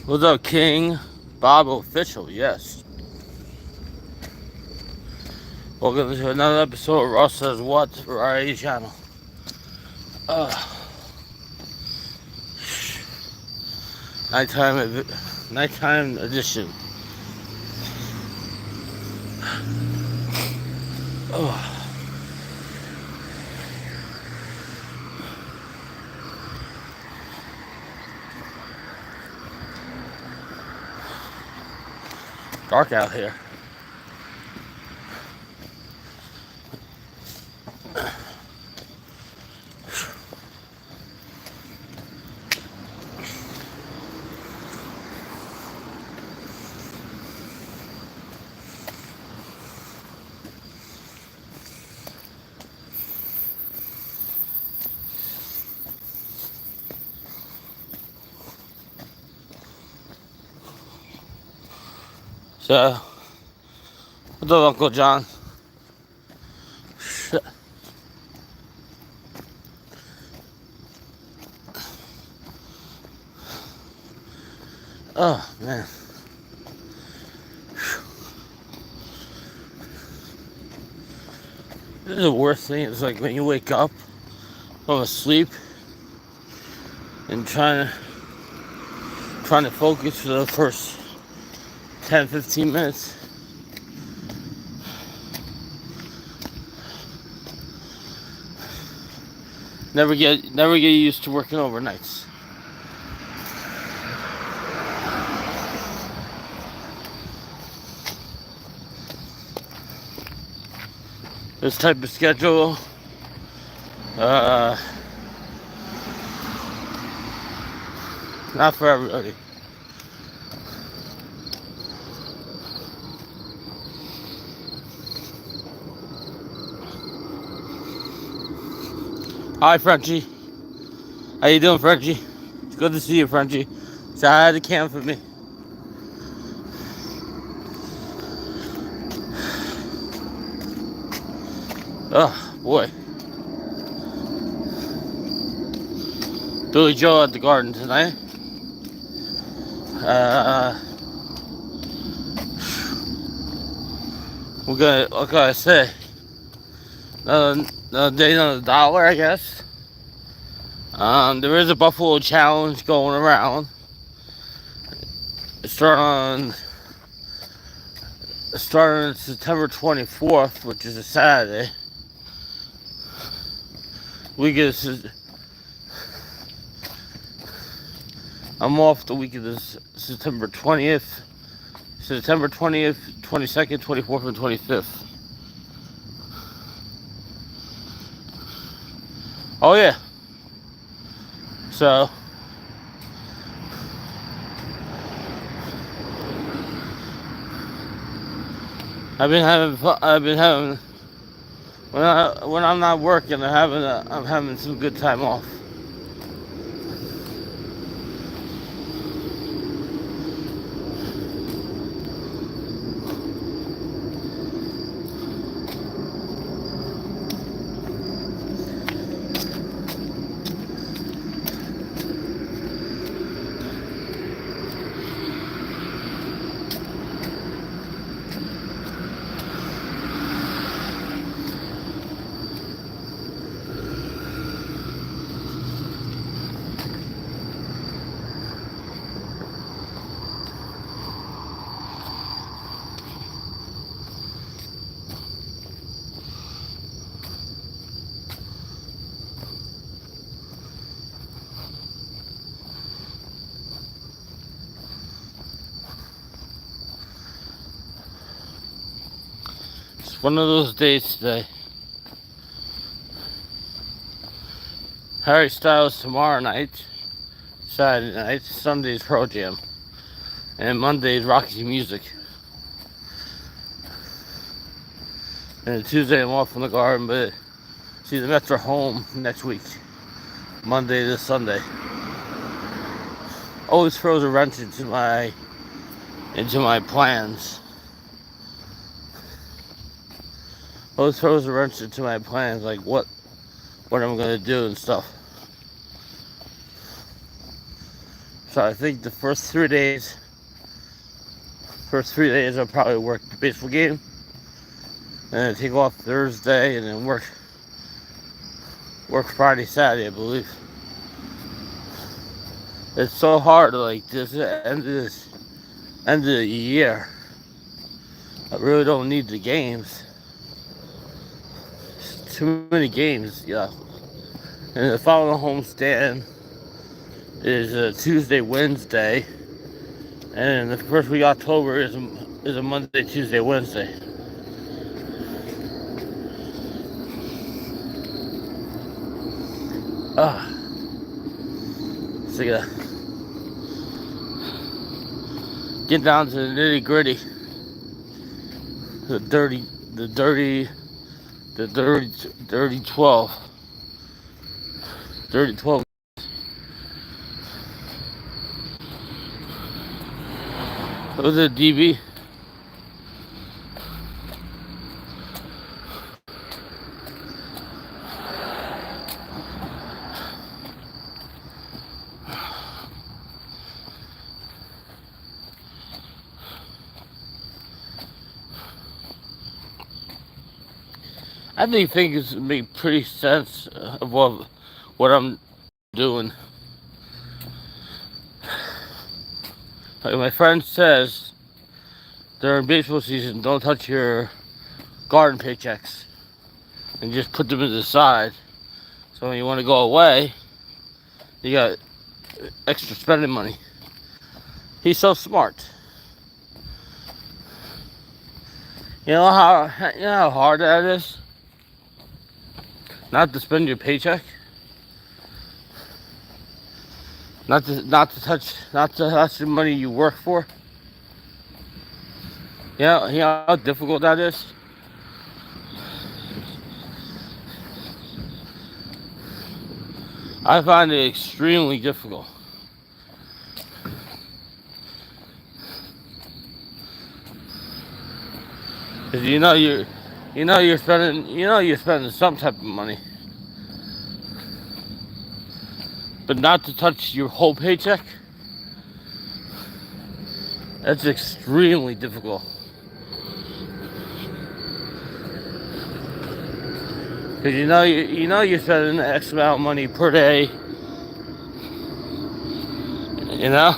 What's up, King? Bob Official, yes. Welcome to another episode of Ross Says What, Variety Channel. Nighttime, nighttime edition. Dark out here. So, what's up, Uncle John? Shit. Oh, man. This is the worst thing. It's like when you wake up from sleep and trying to focus for the first 10-15 minutes. Never get used to working overnights. This type of schedule, not for everybody. Hi, Frenchie. How you doing, Frenchie? It's good to see you, Frenchie. Say hi to Cam for me. Oh, boy. Billy Joe at the Garden tonight. We're gonna, what can I say? Another day, another dollar, I guess. There is a Buffalo Challenge going around. It started on September 24th, which is a Saturday. I'm off the week of this September 20th, 22nd, 24th, and 25th. Oh yeah. So I've been having when I'm not working, I'm having some good time off. It's one of those days today. Harry Styles tomorrow night, Saturday night, Sunday's Pearl Jam, and Monday's Roxy Music. And Tuesday I'm off from the Garden, but see the Mets are home next week, Monday to Sunday. Always throws a wrench into my plans. Always throws a wrench into my plans, like what I'm gonna do and stuff. So I think the first 3 days I'll probably work the baseball game, and then take off Thursday, and then work Friday, Saturday, I believe. It's so hard, like this end of the year. I really don't need the games. It's too many games, yeah. And the following homestand is Tuesday, Wednesday, and the first week of October is a Monday, Tuesday, Wednesday. So I gotta get down to the nitty gritty, the dirty 12. Dirty 12. Was it DB? I think things make pretty sense of what I'm doing. Like my friend says, during baseball season, don't touch your garden paychecks and just put them to the side. So when you want to go away, you got extra spending money. He's so smart. You know how hard that is? Not to spend your paycheck. Not to touch the money you work for. You know how difficult that is? I find it extremely difficult. Cause you're spending some type of money. But not to touch your whole paycheck, that's extremely difficult. Cause you're spending X amount of money per day. You know?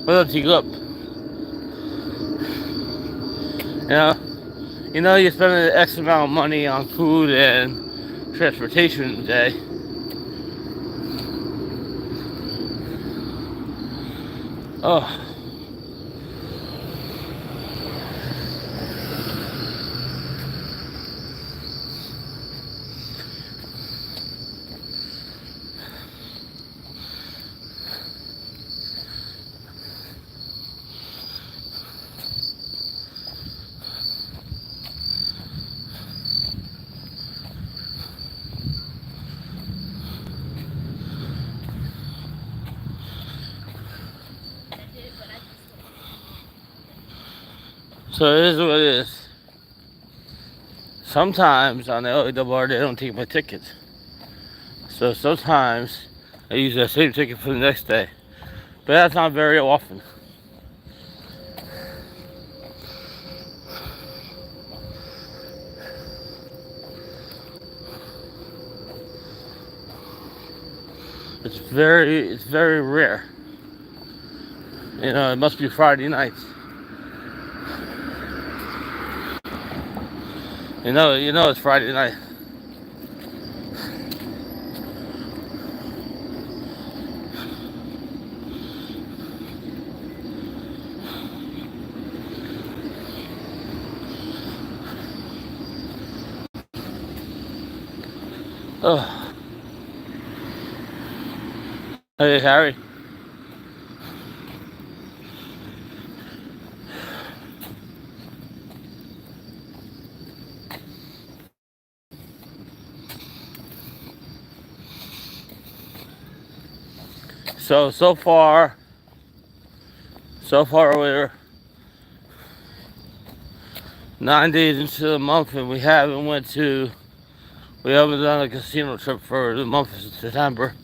What else you up? You know you're spending X amount of money on food and transportation a day. Oh. So it is what it is. Sometimes on the LAR they don't take my tickets. So sometimes I use that same ticket for the next day. But that's not very often. It's very rare. It must be Friday nights. It's Friday night. Oh. Hey, Harry. So far we're 9 days into the month, and we haven't done a casino trip for the month of September.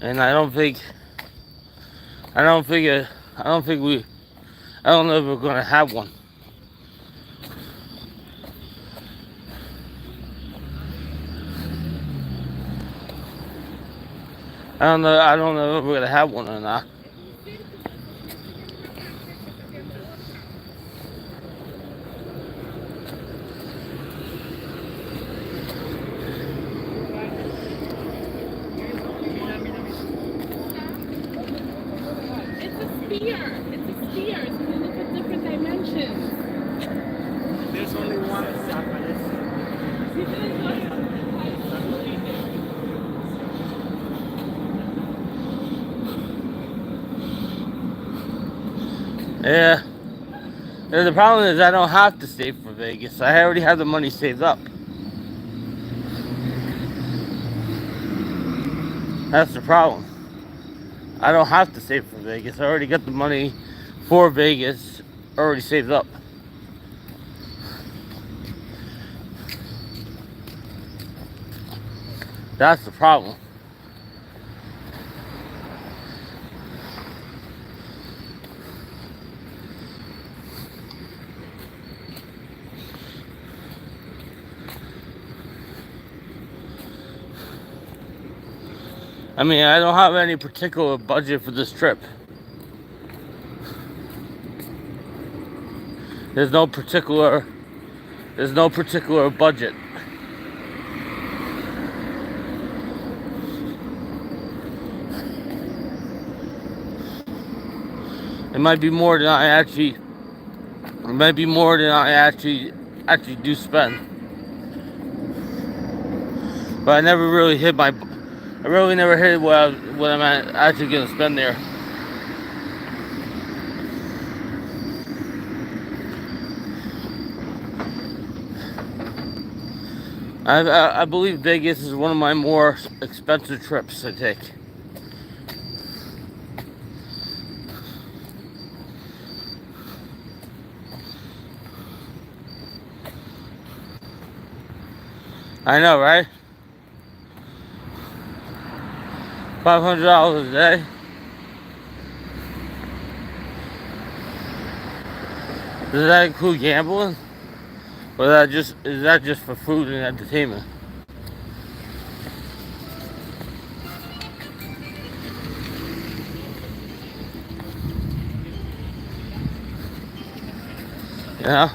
And I don't think I don't think it, I don't think we, I don't know if we're gonna have one. I don't know if we're gonna have one or not. It's a sphere. It's a sphere. So we look at different dimensions. There's only one Sapalis. See, this is what Yeah. And the problem is I don't have to save for Vegas. I already have the money saved up. That's the problem. I don't have to save for Vegas. I already got the money for Vegas already saved up. That's the problem. I mean, I don't have any particular budget for this trip. There's no particular budget. It might be more than I actually actually do spend. But I never really hit my I really never hit what I'm actually gonna spend there. I believe Vegas is one of my more expensive trips I take. I know, right? $500 a day. Does that include gambling? Or is that just for food and entertainment? You know?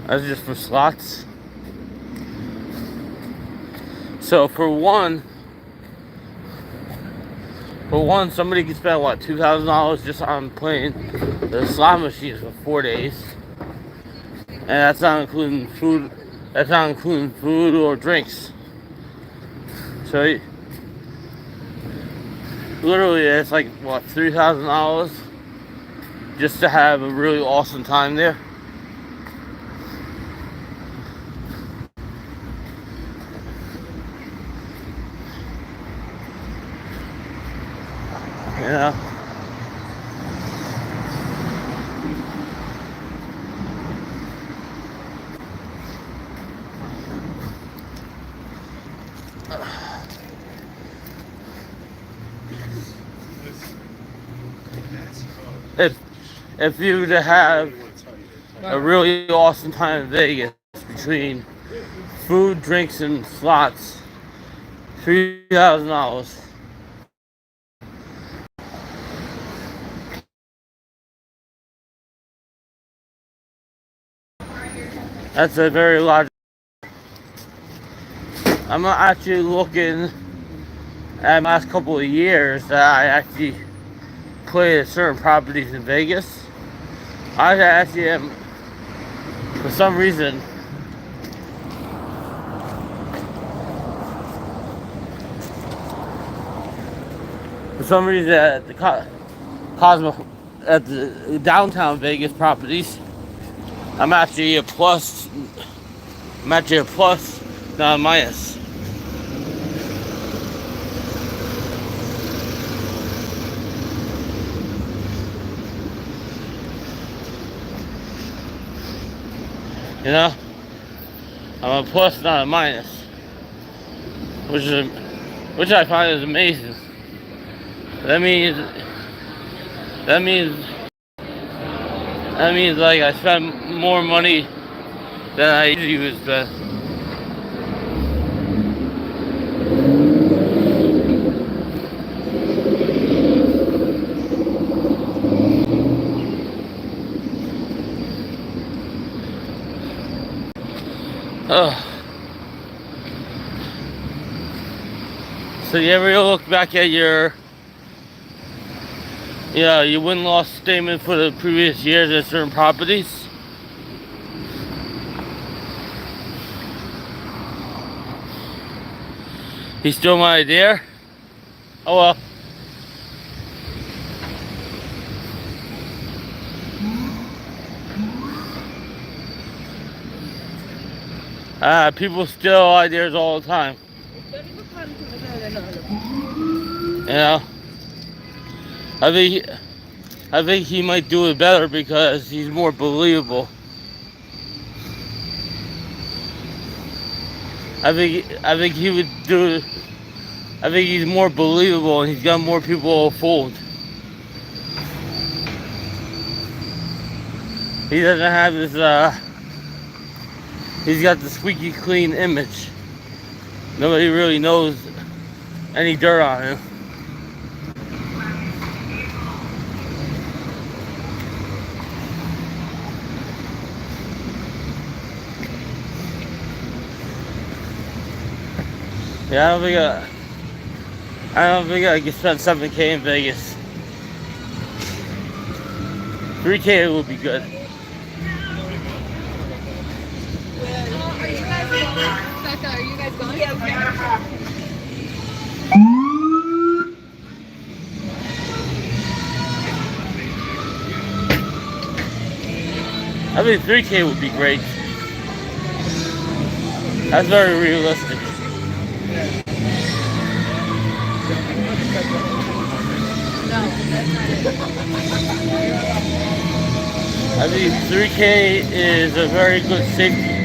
That's just for slots. So for one, somebody can spend what, $2,000 just on playing the slot machines for 4 days, and that's not including food. That's not including food or drinks. So literally, it's like what, $3,000 just to have a really awesome time there. You know. If you were to have a really awesome time in Vegas between food, drinks, and slots, $3,000. That's a very large. I'm actually looking at the last couple of years that I actually played at certain properties in Vegas. I actually am, for some reason, at the Cosmo, at the downtown Vegas properties, I'm actually a plus. I'm actually a plus, not a minus. You know? I'm a plus, not a minus, which I find is amazing. That means that means that means like I spend more money than I usually would spend. Oh. So you ever look back at your win-loss statement for the previous years at certain properties? He stole my idea? Oh well. People steal ideas all the time. You know? I think he might do it better because he's more believable. I think he would do it. I think he's more believable and he's got more people fooled. He doesn't have this he's got the squeaky clean image. Nobody really knows any dirt on him. Yeah, I don't think I can spend 7K in Vegas. 3K would be good. Are you guys going? Becca, are you guys going? Yeah. I think 3K would be great. That's very realistic. I think 3K is a very good safety.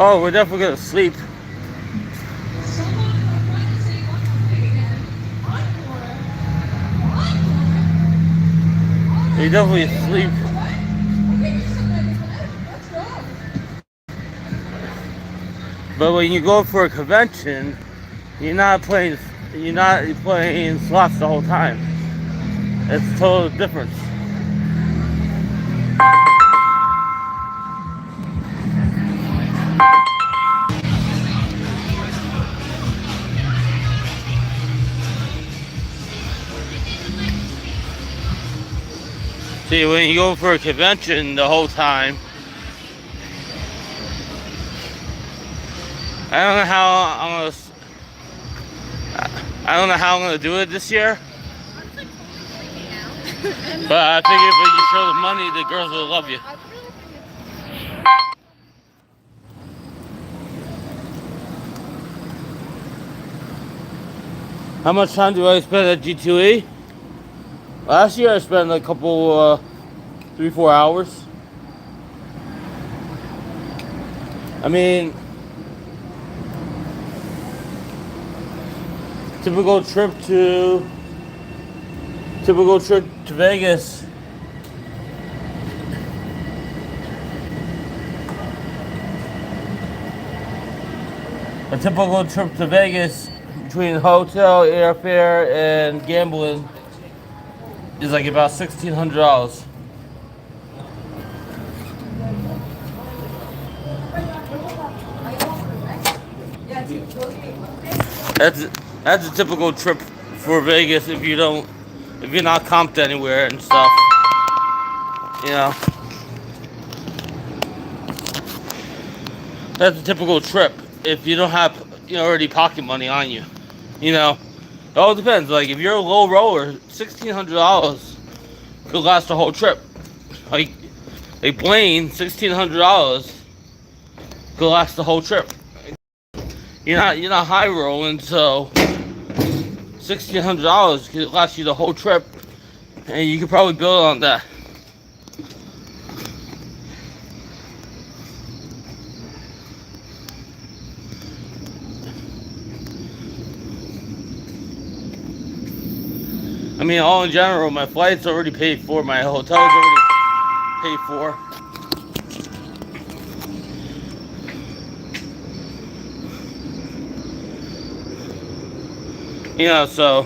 Oh, we're definitely gonna sleep. We definitely sleep. But when you go for a convention, you're not playing slots the whole time. It's a total difference. See, when you go for a convention the whole time, I don't know how I'm gonna do it this year. But I figure if you show the money, the girls will love you. How much time do I spend at G2E? Last year I spent a couple, 3-4 hours. I mean, typical trip to Vegas. A typical trip to Vegas between hotel, airfare, and gambling is like about $1,600. That's a typical trip for Vegas if you're not comped anywhere and stuff. You know. That's a typical trip if you don't have already pocket money on you. You know. It all depends. Like if you're a low roller, $1,600 could last the whole trip. Like Blaine, $1,600 could last the whole trip. you're not high rolling, so $1,600 could last you the whole trip, and you could probably build on that. I mean, all in general, my flight's already paid for, my hotel's already paid for. So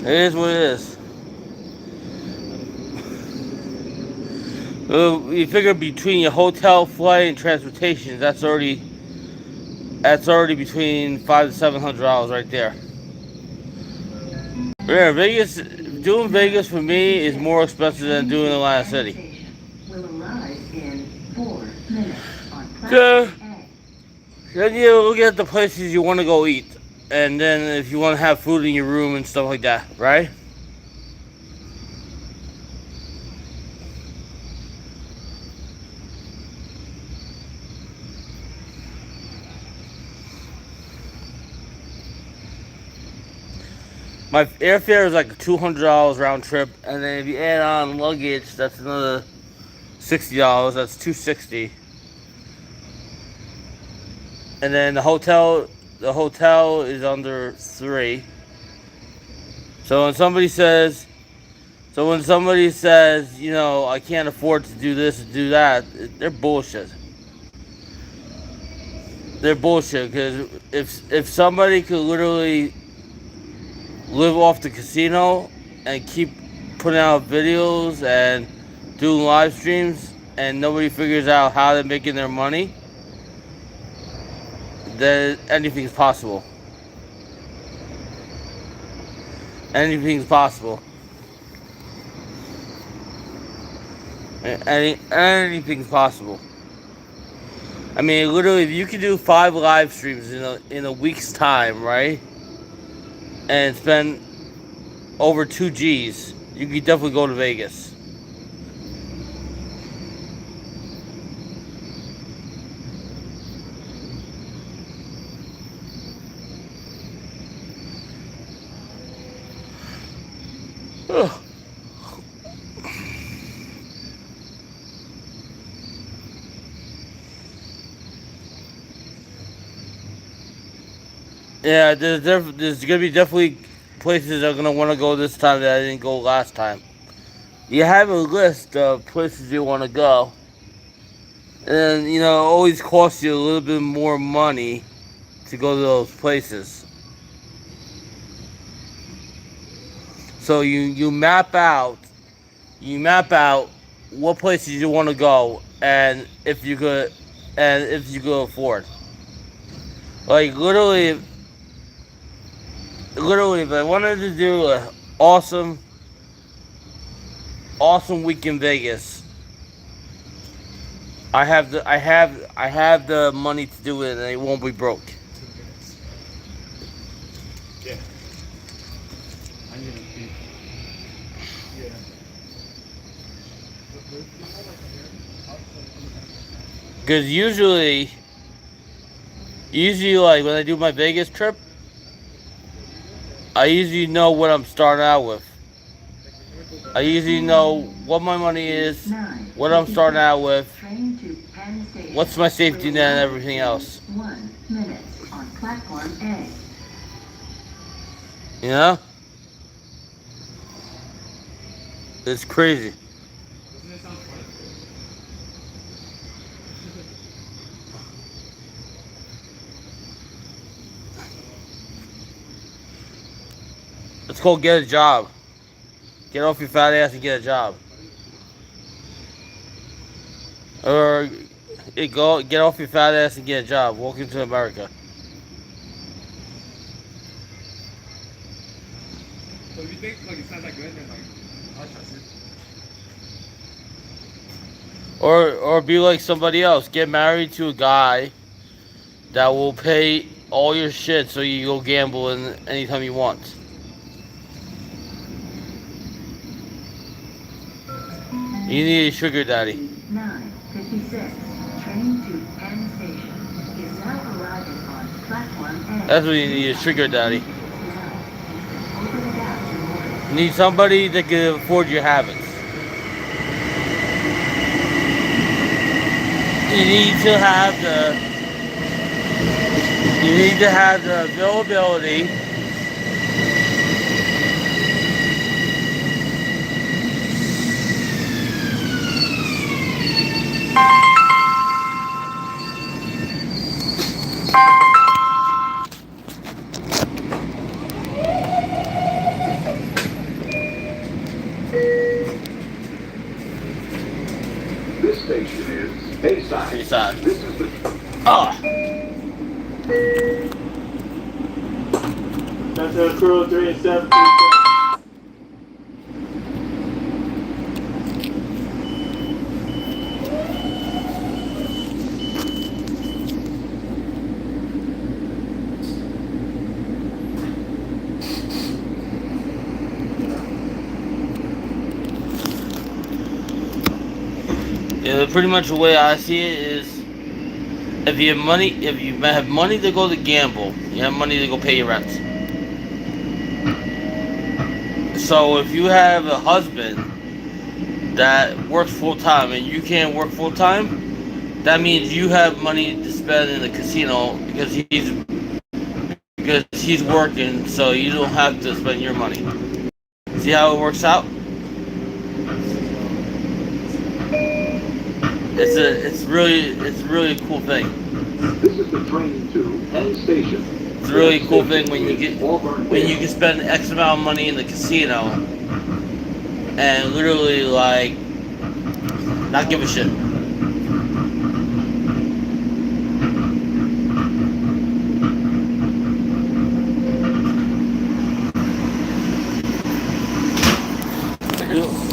it is what it is. You figure between your hotel, flight, and transportation, that's already between $500 to $700 right there. Yeah, doing Vegas for me is more expensive than doing Atlantic City. So, then you look at the places you want to go eat, and then if you want to have food in your room and stuff like that, right? My airfare is like $200 round trip, and then if you add on luggage, that's another $60. That's $260. And then the hotel is under $3. So when somebody says, I can't afford to do this and do that, they're bullshit. They're bullshit, because if somebody could literally live off the casino and keep putting out videos and doing live streams, and nobody figures out how they're making their money, then anything's possible. Anything's possible. Anything's possible. I mean, literally, if you could do 5 live streams in a week's time, right, and spend over 2 G's, you could definitely go to Vegas. Ugh. Yeah, there's gonna be definitely places that are gonna want to go this time that I didn't go last time. You have a list of places you want to go, and it always costs you a little bit more money to go to those places. So you map out what places you want to go, and if you could afford. Like literally, if I wanted to do an awesome week in Vegas, I have the money to do it, and it won't be broke. Yeah. I need a beat. Yeah. Because usually like when I do my Vegas trip, I usually know what I'm starting out with. I usually know what my money is, what I'm starting out with, what's my safety net, and everything else. 1 minute on platform A. It's crazy. Doesn't it sound fun? It's called get a job. Get off your fat ass and get a job. Or get off your fat ass and get a job. Welcome to America. So if you think like it sounds like good, then like I'll trust it. Or be like somebody else. Get married to a guy that will pay all your shit so you go gamble anytime you want. You need a sugar daddy. 9. 56, train to N station is now arriving on platform A. That's what you need, a sugar daddy. Now, open it out to board. You need somebody that can afford your habits. You need to have the availability This station is Bayside. Bayside. This is the That's a crew 37. Yeah, pretty much the way I see it is, if you have money to go to gamble, you have money to go pay your rent. So if you have a husband that works full time and you can't work full time, that means you have money to spend in the casino because he's working, so you don't have to spend your money. See how it works out? It's really a cool thing. This is the train to N station. It's a really cool thing when you can spend X amount of money in the casino and literally like not give a shit.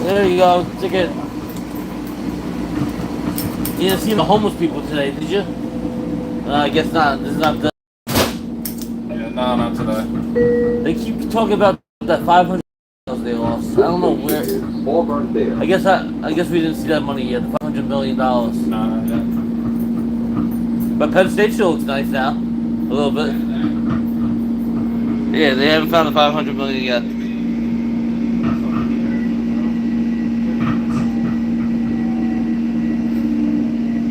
There you go, ticket. You didn't see the homeless people today, did you? I guess not. This is not the. Yeah, no, not today. They keep talking about that 500 they lost. I don't know where. Auburn there. I guess we didn't see that money yet. The $500 million. No, not yet. But Penn State still looks nice now, a little bit. Yeah, they haven't found the 500 million yet.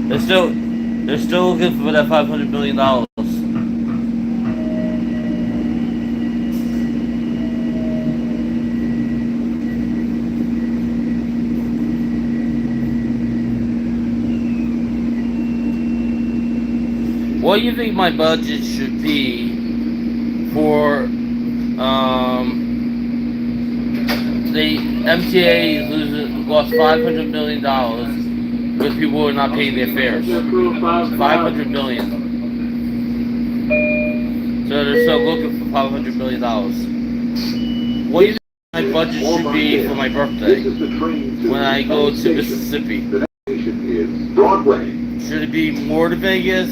They're still looking for that $500 million. What do you think my budget should be for the MTA lost $500 million with people who are not paying their fares? $500 million. So they're still looking for $500 million. What do you think my budget should be for my birthday This is the train to when I go N to station. Mississippi? The next station is Broadway. Should it be more to Vegas?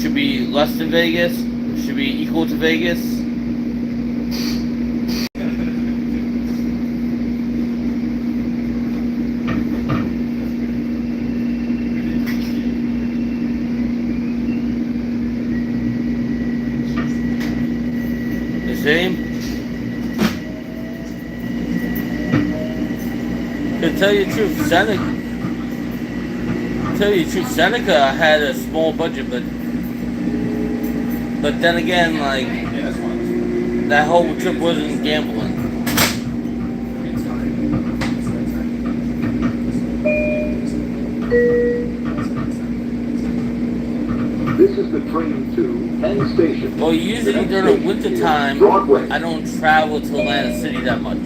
Should be less than Vegas? Should be equal to Vegas? The same? To tell you the truth, Seneca had a small budget, but then again, like, Yeah, that's fine. that whole trip wasn't gambling. This is the train to N station. Well, usually during the winter time, Broadway. I don't travel to Atlantic City that much.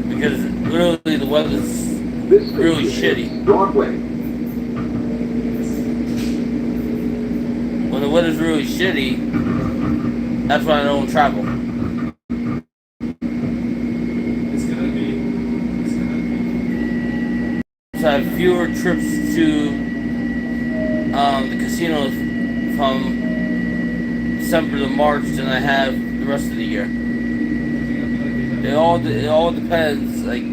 Because literally the weather's This really station shitty. is Broadway. When the weather's really shitty, that's when I don't travel. So I have fewer trips to the casinos from December to March than I have the rest of the year. It all depends. Like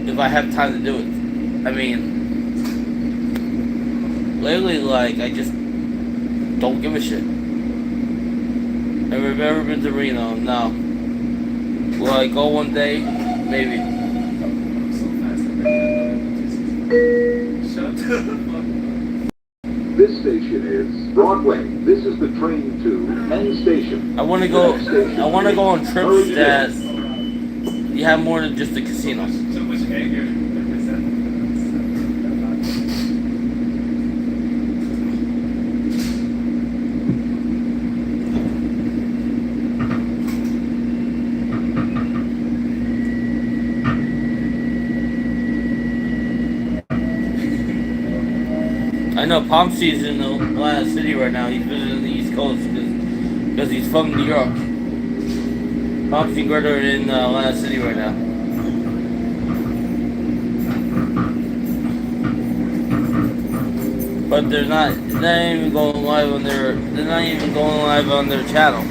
if I have time to do it. I mean, lately, like, I just don't give a shit. Have you ever been to Reno? No. Will I go one day? Maybe. Shut the fuck. This station is Broadway. This is the train to Penn Station. I want to go. I want to go on trips that you have more than just the casinos. So much anger. I know Pomsey's in Atlantic City right now. He's visiting the East Coast because he's from New York. Pomsey and Greta are in Atlantic City right now. But they're not even going live on their. They're not even going live on their channel.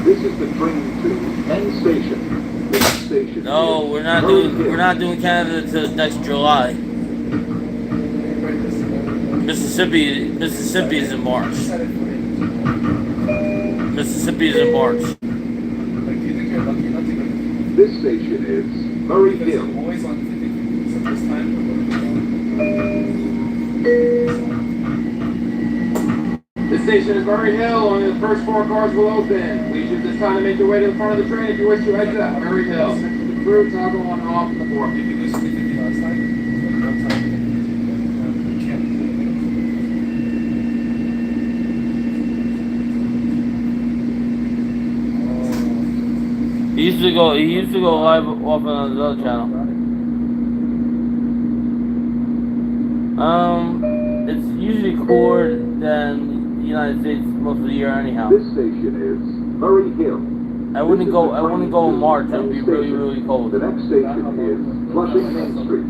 This is the train to Penn Station. This station No, is we're not Murray doing. Hill. We're not doing Canada till next July. Mississippi is in March. Mississippi is in March. Like, do you think you're lucky enough to go? This station is Murray Because Hill. I'm always on thinking it's the first time. This station is Murray Hill. Only the first 4 cars will open. Please use this time to make your way to the front of the train if you wish to exit at Murray Hill. The crew toggle on and off in the door. Did you lose 50 last time? Like, one time you can't. He used to go live often on his other channel. It's usually cooler than the United States most of the year anyhow. This station is Murray Hill. I wouldn't go in March. It would be really, really cold. The next station is Flushing Main Street.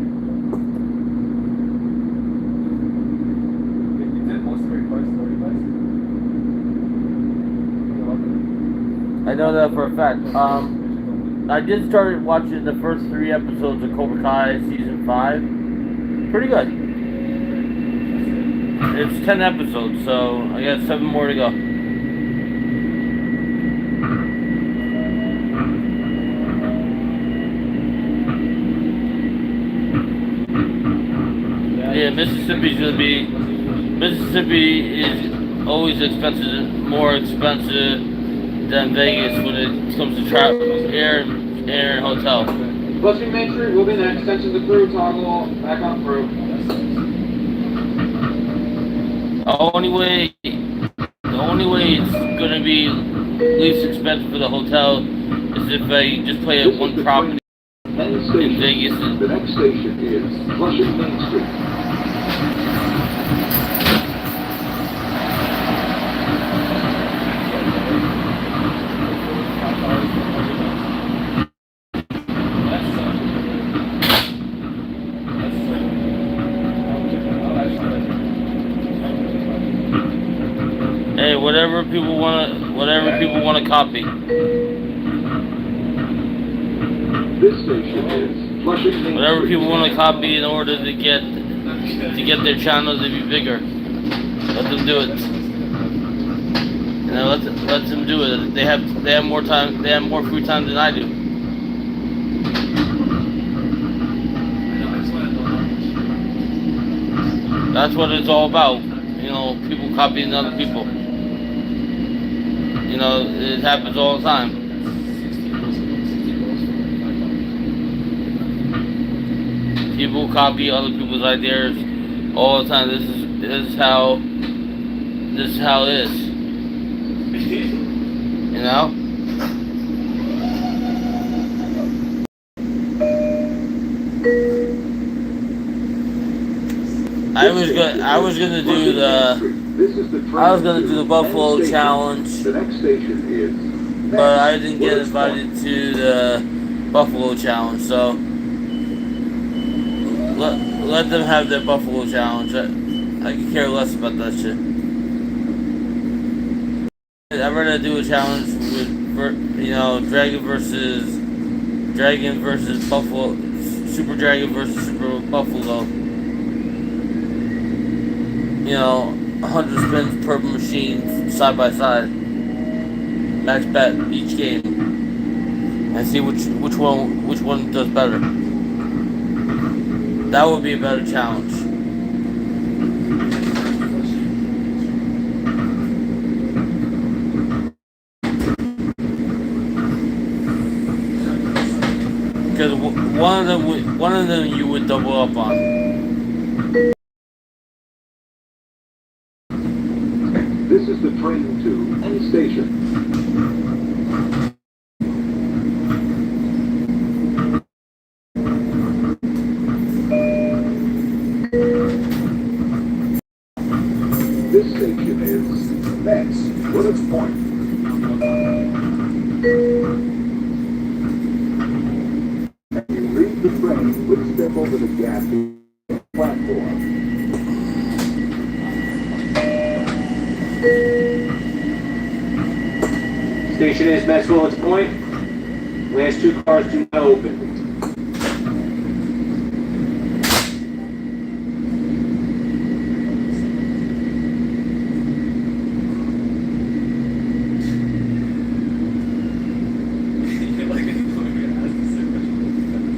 You did most of your cars 35. I know that for a fact. I did start watching the first 3 episodes of Cobra Kai season 5. Pretty good. It's 10 episodes, so I got 7 more to go. Yeah, Mississippi is always expensive, more expensive than Vegas when it comes to travel, air and hotel. Flushing Main Street will be next. Attention to the crew toggle. Back on crew. The only way it's gonna be least expensive for the hotel is if I just play at one property Penn in Station. Vegas. The next station is Flushing Main Street. Hey, whatever people wanna copy. This station is Flushing Main Whatever Street. people want to copy in order to get their channels to be bigger. Let them do it. You know, let them do it. They have more time. They have more free time than I do. That's what it's all about. You know, people copying other people. You know, it happens all the time. People copy other people's ideas all the time. This is how it is. You know? I was gonna do the Buffalo Challenge, The next station is but I didn't get invited to the Buffalo Challenge, so let them have their Buffalo Challenge. I could care less about that shit. I I'd rather do a challenge with, Dragon versus Buffalo, Super Dragon versus Super Buffalo. 100 spins per machine, side by side. Max bet each game, and see which one does better. That would be a better challenge. Because one of them you would double up on. This is the train to N Station. This station is Metz, Willets Point. And you leave the train, please step over the gas platform. Station is Metz Willets Point. Last two cars do not open.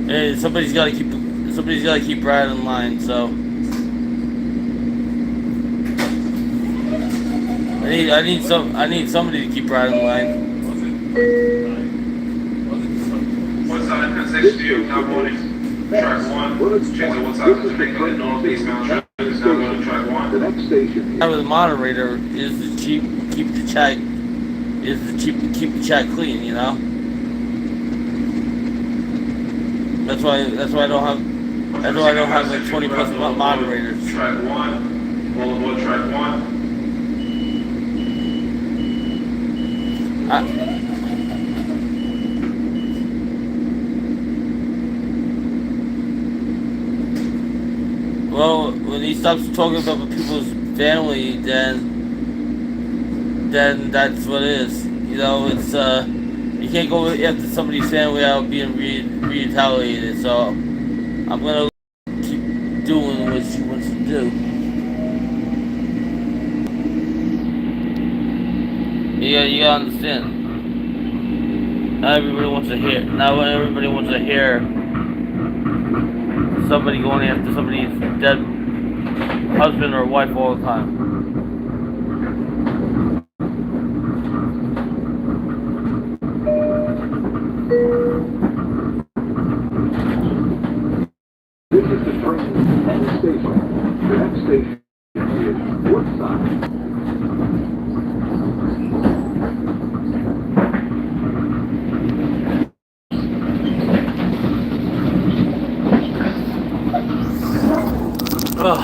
Hey, somebody's got to keep Brad in line. So I need somebody to keep Brad in line. What side transaction do you now morning? Track 1. Change what side is picking the northeastbound track is now going to track 1. The next station With the moderator is to keep the chat clean. That's why I don't have like 20 plus moderators. Track 1. All aboard track 1. Well, when he stops talking about people's family, then that's what it is. It's you can't go after somebody's family without being retaliated. So I'm gonna keep doing what she wants to do. You gotta understand. Not everybody wants to hear. Not everybody wants to hear somebody going after somebody's dead husband or wife all the time. This is the train to N Station. The next station is Woodside. Ugh.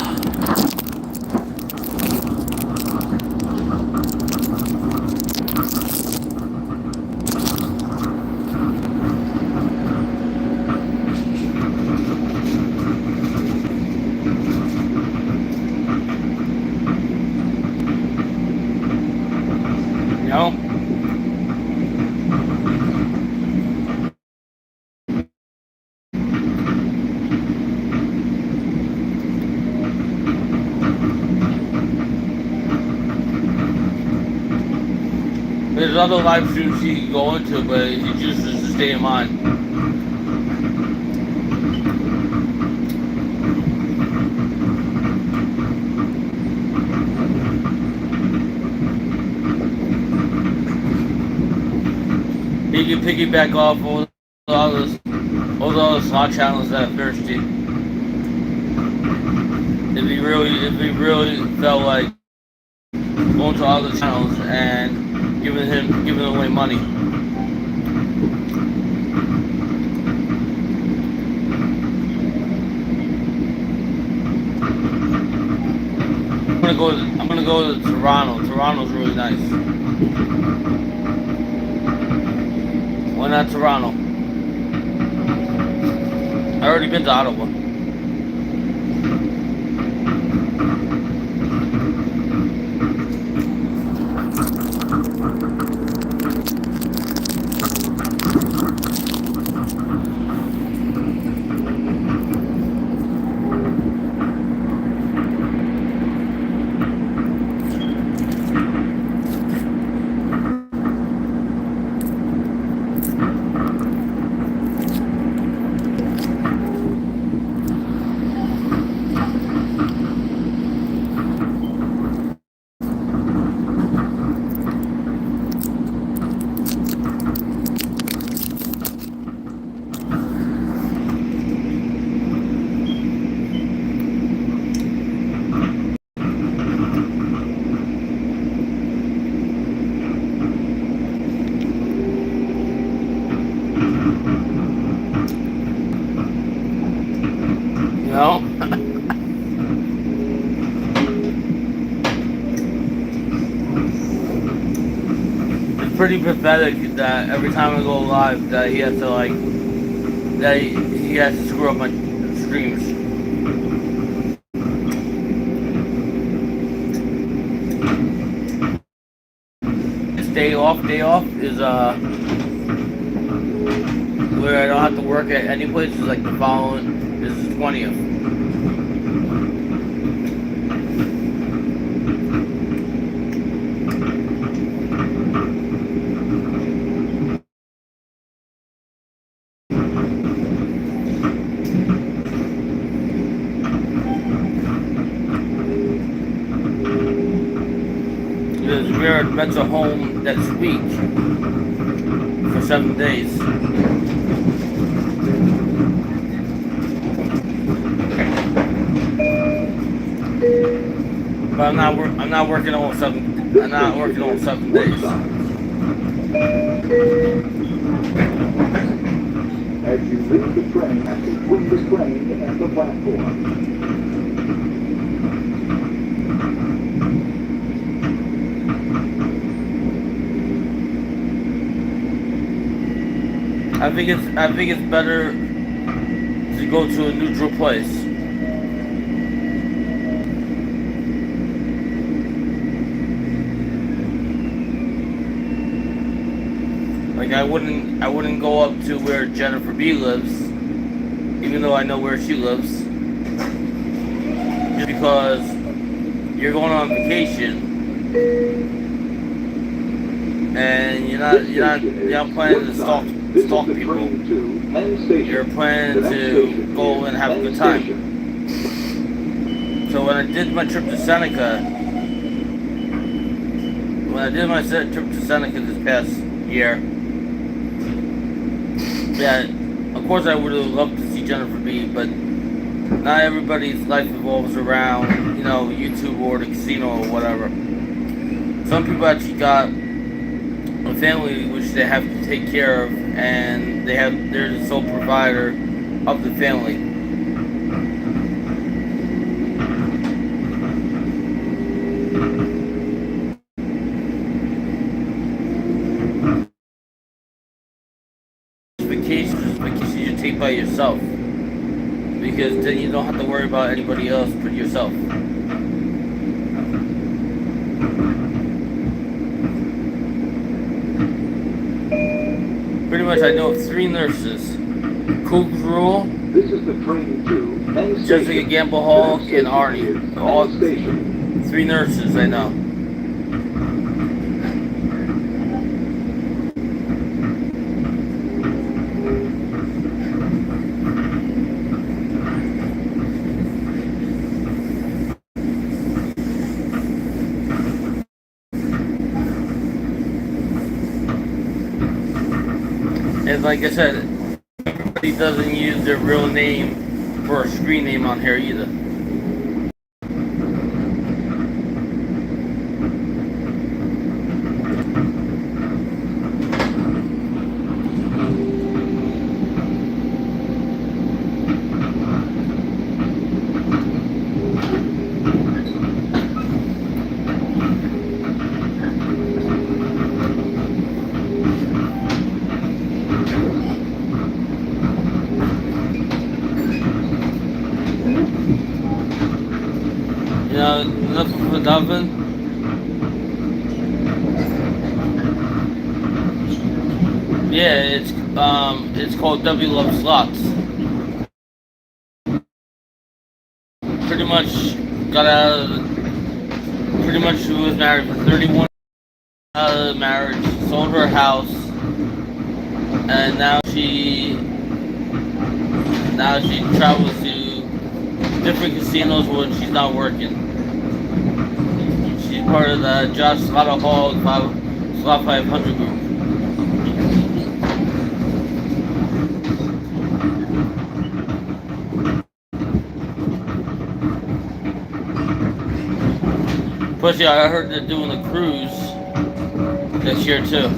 There's other live streams he can go into, but he chooses to stay in mine. He can piggyback off all the other slot channels that are thirsty. If he really felt like going to other channels and giving away money. I'm gonna go to Toronto. Toronto's really nice. Why not Toronto? I already been to Ottawa. pretty pathetic that every time I go live that he has to he has to screw up my streams. This day off is where I don't have to work at any place. Is like the following. This is the 20th. We are at Mental Home next week for 7 days. But I'm not working all 7. I'm not working all 7 days. As you leave the train, between the train and the platform. I think it's better to go to a neutral place. Like I wouldn't go up to where Jennifer B lives, even though I know where she lives. Just because you're going on vacation and you're not planning to stalk people. You're planning to go and have a good time. So when I did my trip to Seneca, this past year, yeah, of course I would have loved to see Jennifer B, but not everybody's life revolves around, YouTube or the casino or whatever. Some people actually got a family which they have to take care of, and they're the sole provider of the family. Vacation you take by yourself, because then you don't have to worry about anybody else but yourself. Pretty much, I know of 3 nurses: Cook Rule, This is the train to Penn Jessica Station. Gamble Hall, The next and station Arnie. is All Penn Station. 3 nurses I know. And like I said, everybody doesn't use their real name for a screen name on here either. Nothing for nothing. Yeah, it's called W Love Slots. Pretty much she was married for 31 out of the marriage, sold her house, and now she travels to different casinos when she's not working. She's part of the Josh Slaughter Hall Slot 500 group. Plus, yeah, I heard they're doing a cruise this year too.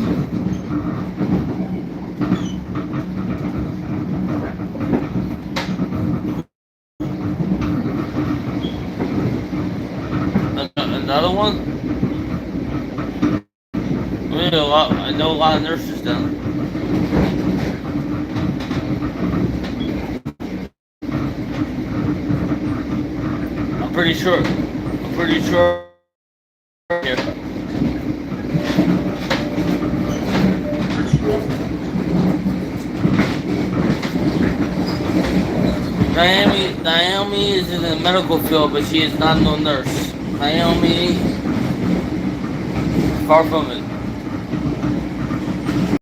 Another one? I know a lot of nurses down there. I'm pretty sure. Here. Naomi is in the medical field, but she is not no nurse. Naomi, far from it.